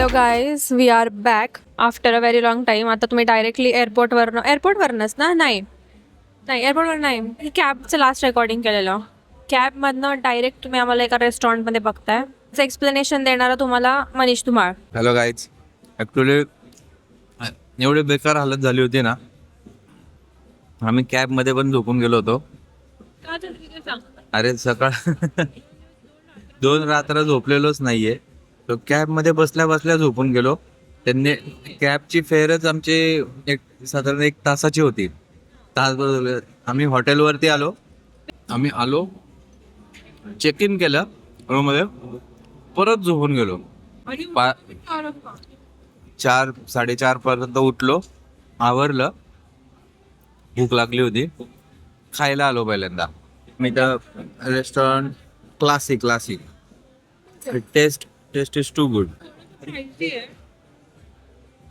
Hello guys, we are back after a very long time. आता तुम्ही directly एअरपोर्टवरनंच ना? नाही एअरपोर्टवर नाही, कॅबचं लास्ट रेकॉर्डिंग केलेलं. कॅबमधनं डायरेक्ट तुम्ही आम्हाला एका रेस्टॉरंटमध्ये बघताय. एक्सप्लेनेशन देणारा तुम्हाला Manish Dhumal. Hello guys, actually एवढी बेकार हालत झाली होती ना, आम्ही कॅबमध्ये पण झोपून गेलो होतो. अरे सकाळ 2 रात्र झोपलेलोच नाहीये. तो कॅबमध्ये बसल्या बसल्या झोपून गेलो. त्यांनी कॅबची फेअरच आमची साधारण 1 तासाची होती. तासभर आम्ही हॉटेलवरती आलो. चेक इन केलं रूममध्ये, परत झोपून गेलो. 4-4:30 पर्यंत उठलो, आवरलं, भूक लागली होती, खायला आलो पहिल्यांदा. मी तर restaurant classic taste is too good.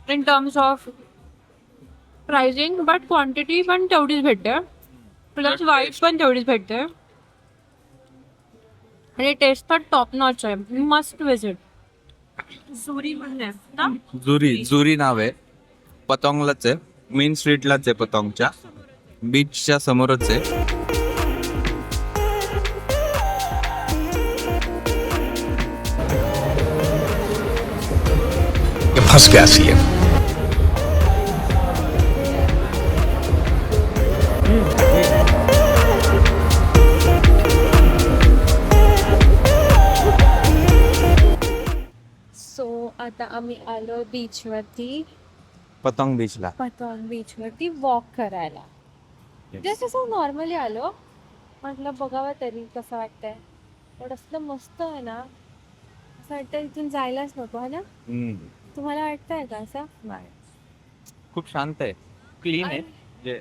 In terms of pricing, but quantity पण तेवढीच भेटते, प्लस वाईट पण तेवढीच भेटते, आणि टेस्ट तर टॉप नॉच आहे. Must visit. जुरी नाव आहे. पतंगलाच आहे, मेन स्ट्रीटलाच आहे, पतंगच्या बीचच्या समोरच आहे. फंस गया सीएम. सो आता आम्ही आलो बीचवरती, पतंग बीचला. पतंग बीचवरती वॉक करायला. जस्ट असं नॉर्मली आलो, म्हटलं बघावं तरी कसं वाटतंय. पण असलं मस्त आहे ना, असं वाटतं इथून जायलाच नको है ना. तुम्हाला वाटतंय का असं? नाही, खूप शांत आहे, क्लीन आहे. जे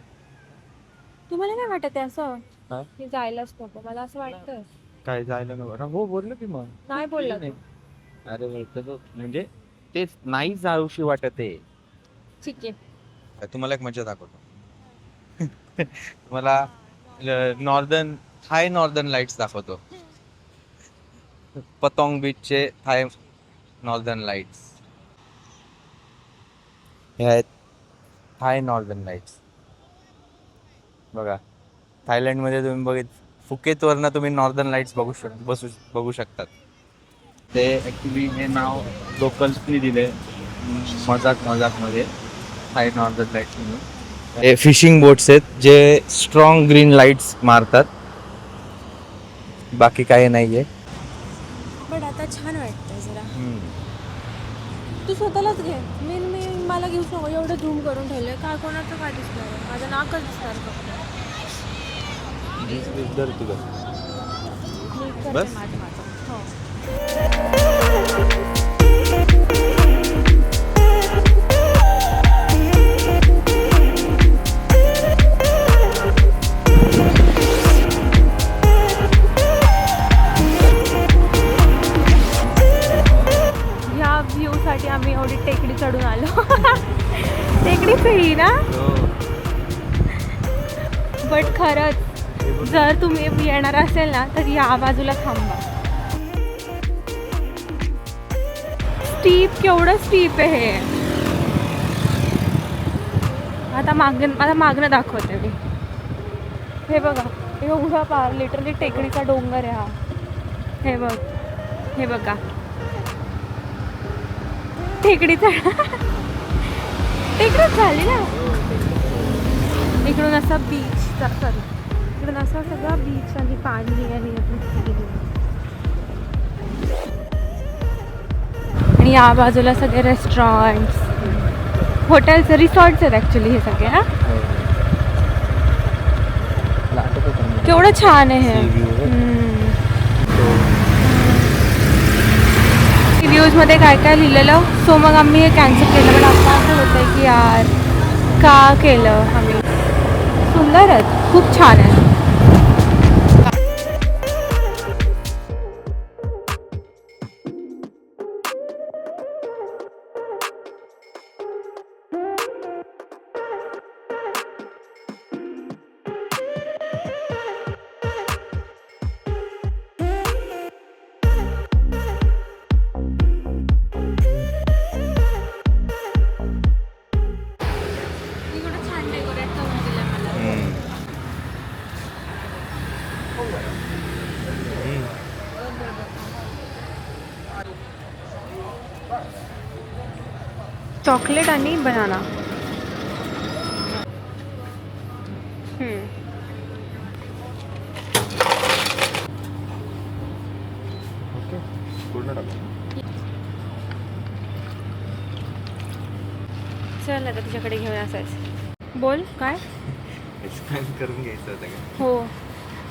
तुम्हाला काय वाटत आहे असं हा? की जायलाच नको? मला असं वाटतं. काय जायला नको? हो बोललो की मग. नाही बोलला तू. अरे म्हणजे तेच नाही जाऊशी वाटत आहे. ठीक आहे. तुम्हाला एक मजा दाखवतो. तुम्हाला नॉर्दर्न लाईट्स दाखवतो. पतंग बीचचे नॉर्दर्न लाईट्स हे आहेत. नॉर्दर्न लाईट्स बघा. थायलंडमध्ये तुम्ही फुकेतवरनं तुम्ही नॉर्दर्न लाईट्स बघू शकतात. ते ॲक्च्युली हे नाव लोकल्सनी दिले मजाकमध्ये, हाय नॉर्दर्न लाईट्स म्हणून. हे फिशिंग बोट्स आहेत जे स्ट्रॉंग ग्रीन लाईट्स मारतात, बाकी काही नाहीये. पण आता छान वाटतंय जरा. तू स्वतःलाच घे. मी मला घेऊच नको. एवढं झूम करून ठेवलंय का? कोणाचं काय दिसणार आहे? माझं नाकच दिसणार फक्त. बस. हो. ह्या व्ह्यू साठी आम्ही एवढी टेकडी चढून आलो. टेकडी ही ना, बट खरंच जर तुम्ही येणार असेल ना तर या बाजूला थांबा. केवढं स्टीप आहे हे. आता मागणं दाखवते मी. हे बघा, एवढा लिटरली टेकडीचा डोंगर आहे हा. हे बघा टेकडीचा टेकडीच झाली ना. इकडून असा बीच, इकडून असा सगळा बीच आणि पाणी आणि या बाजूला सगळे रेस्टॉरंट्स, हॉटेल्स, रिसॉर्ट्स आहेत ॲक्च्युली हे सगळे. ना केवढं छान आहे हे. रिव्ह्यूजमध्ये काय काय लिहिलेलं. सो मग आम्ही हे कॅन्सल केलं. पण आता असं होतं की यार का केलं आम्ही. सुंदरच, खूप छान आहे. चॉकलेट आणि बनाना. ओके पूर्ण टाकू. चल आता तुझ्याकडे घेऊन असायच. बोल काय. स्कॅन करून घ्यायचं होतं का? हो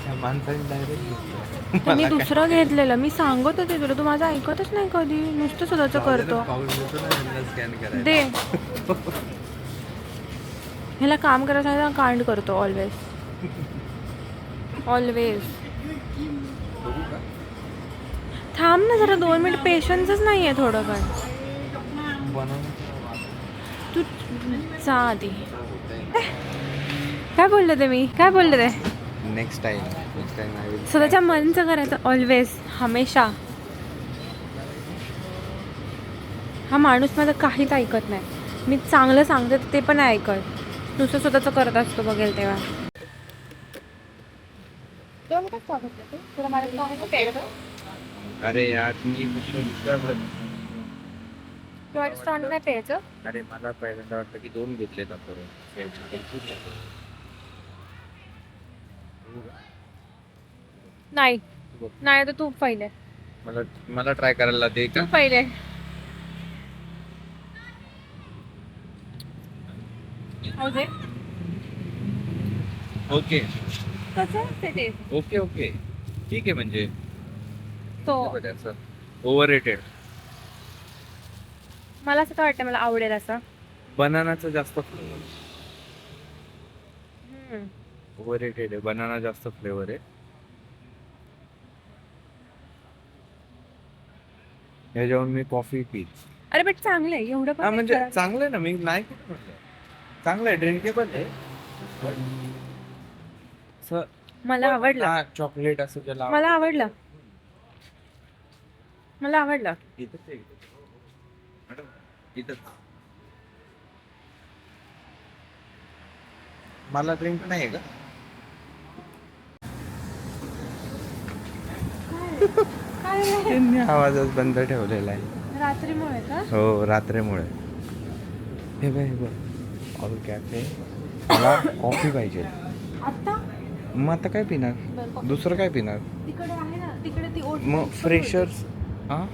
त्या माणसाने डायरेक्ट तर मी दुसरं घेतलेलं. मी सांगत होते तुला, तू माझं ऐकतच नाही कधी. नुसतं स्वतःचं करतो. स्कॅन करायला. दे. ह्याला काम करायचं कांड करतो ऑलवेज. ऑलवेज. बघू का? थांब ना जरा 2 मिनिट. पेशन्सच नाही आहे थोडं पण. बनवून तू जा आधी. काय बोलले ते मी? काय बोलले ते? Next time I will. स्वतःच्या मनचं करायचं ऑलवेज. हमेशा. हा माणूस माझं काहीच ऐकत नाही. मी चांगलं सांगते ते पण नाही ऐकत. नुसतं स्वतःचं करत असतो बघेल तेव्हा. अरे यार मी नाही प्यायचं. अरे मला पहिल्यांदा वाटतं की 2 घेतले आपण. नाही नाही तर तू पहिले. मला मला ट्राय करायला दे का? तू पहिले. ओके कसं असते ते? ओके ओके ठीक आहे. म्हणजे तो ओव्हर रेटेड. मला असं काय वाटतं मला आवडेल असं. बनानाचं जास्त ओव्हर रेटेड आहे. बनाना जास्त फ्लेवर आहे. ह्याच्यावर मी कॉफी पीच. अरे बट चांगलं आहे एवढं हा पण म्हणजे नाही खराब. चांगलं आहे ना. मी नाही कुठं म्हटलं. चांगलं आहे. ड्रिंकेबल आहे. मला आवडलं. चॉकलेट असं ज्याला मला आवडलं. मला आवडलं. इथंच आहे. मॅडम इथंच. मला ड्रिंक नाही आहे का? त्यांनी आवाजच बंद ठेवलेला आहे. रात्रीमुळे का? हो रात्रीमुळे. हे बघ हे बघ ऑल कॅफे. मला कॉफी पाहिजे. आता मग आता काय पिणार? दुसरं काय पिणार? तिकडे आहे ना. तिकडे ती ओट मग फ्रेशर्स. हां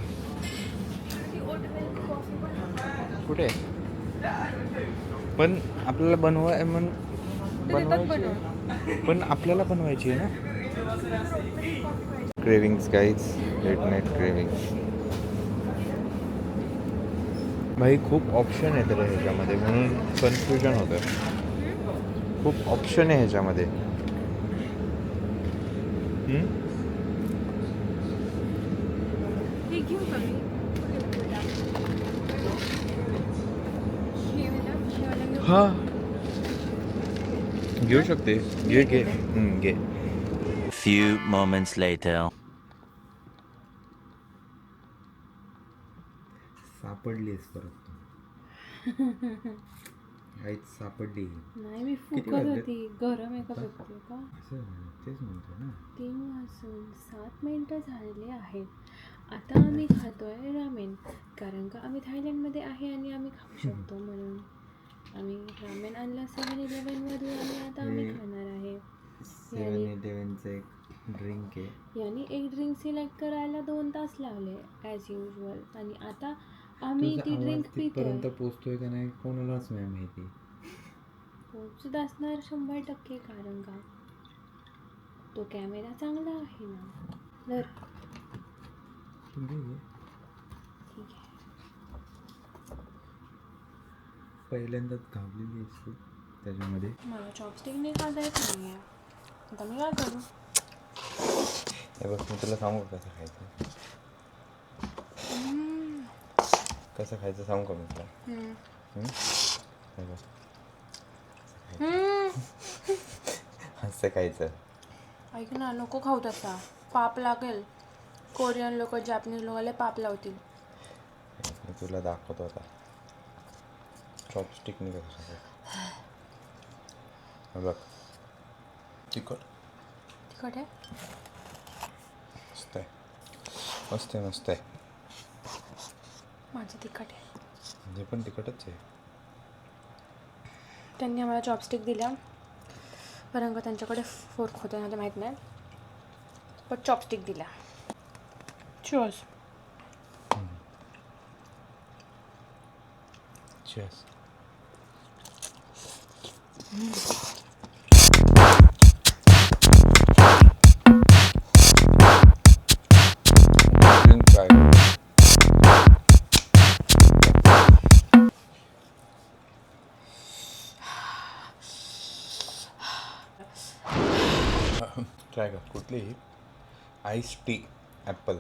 कुठे? पण आपल्याला बनवायची पण आपल्याला बनवायची आहे ना. Cravings guys. Late night cravings. भाई खूप ऑप्शन आहेत रे ह्याच्यामध्ये म्हणून कन्फ्युजन होतं. खूप ऑप्शन आहे ह्याच्यामध्ये. हे घेऊ का मी? हा घेऊ शकते. घे घे घे. Few moments later. सापडलीस परत. आईच सापडली. नाही मी फुकत होती. गरम आहे का बघते का? असं तेच म्हणतो ना. 3 वाजून 7 मिनिटं झालेले आहेत. आता आम्ही खातोय रामेन. कारण का आम्ही थायलंडमध्ये आहे आणि आम्ही खाऊ शकतो म्हणून आम्ही रामेन आणला 7-11 आणि आता आम्ही खाणार आहे. 7-11चं एक ड्रिंक आहे. यानी एक ड्रिंक सिलेक्ट करायला 2 तास लागले ॲज युजल. आणि आता आम्ही ती ड्रिंक पर्यंत पितोय. पोचतोय का नाही कोणालाच नाही माहिती. पोचत असणार 100%. कारण का तो कॅमेरा चांगला आहे ना. तर ठीक आहे. पहिल्यांदाच घावलेली असते त्याच्यामध्ये. मला चॉपस्टिकने खाता येत नाही आहे. आता मी काय करू? हे बघ मी तुला सांगू कसं खायचं. कसं खायचं सांगू का मी तुला? हे बघ असं खायचं. ऐक ना नको खाऊ तसा. पाप लागेल. कोरियन लोक जॅपनीज लोकांना पाप लावतील. मी तुला दाखवतो आता चॉपस्टिकने कसं खायचं. हे बघ तिखट तिखट आहे. मस्त आहे. मस्त आहे मस्त आहे. माझं तिखट आहे. हे पण तिखटच आहे. त्यांनी आम्हाला चॉपस्टिक दिल्या कारण का त्यांच्याकडे फोर्क होते ना ते माहीत नाही, पण चॉपस्टिक दिल्या. चोस. Cheers. ट्राय कर कुठली आईस टी ॲपल.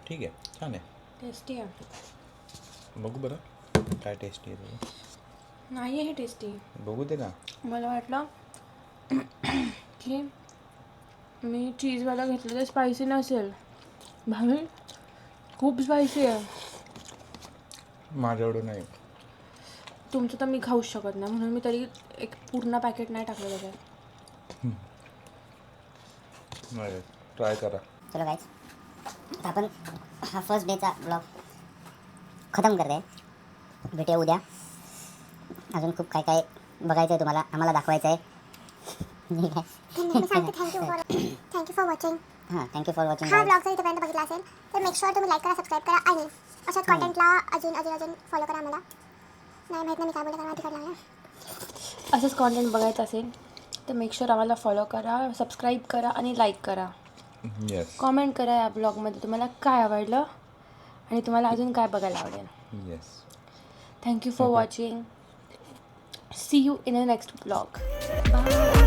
ठीक आहे, छान आहे. टेस्टी आहे. बघू बरं काय टेस्टी आहे तुझं. नाही आहे टेस्टी. बघू दे ना. मला वाटलं की मी चीजवाला घेतलं तर स्पायसी नसेल. भाई खूप स्पायसी आहे. माझ्या एवढं नाही. तुमचं तर मी खाऊच शकत नाही म्हणून मी तरी एक पूर्ण पॅकेट नाही टाकलं त्याच्यात. नाही, ट्राय करा. चलो गाइस, आता आपण हा फर्स्ट डेचा ब्लॉग खतम करते. भेटूया उद्या. अजून खूप काय काय बघायचं आहे तुम्हाला, आम्हाला दाखवायचं आहे. Thank you for watching. हां, थँक्यू फॉर वॉचिंग. हा ब्लॉग जर इथेपर्यंत बघितला असेल तर मेक शुअर तुम्ही लाईक करा, सबस्क्राईब करा आणि अशाच कॉन्टेंटला अजून फॉलो करा. आम्हाला नाही माहीत नाही मी काय बोलत मला तिकडे लागलं. असंच कॉन्टेंट बघायचं असेल तर मेक शुअर आम्हाला फॉलो करा, सबस्क्राईब करा आणि लाईक करा. येस कॉमेंट करा या ब्लॉगमध्ये तुम्हाला काय आवडलं आणि तुम्हाला अजून काय बघायला आवडेल. Yes. Thank you for watching. See you in a next blog. Bye.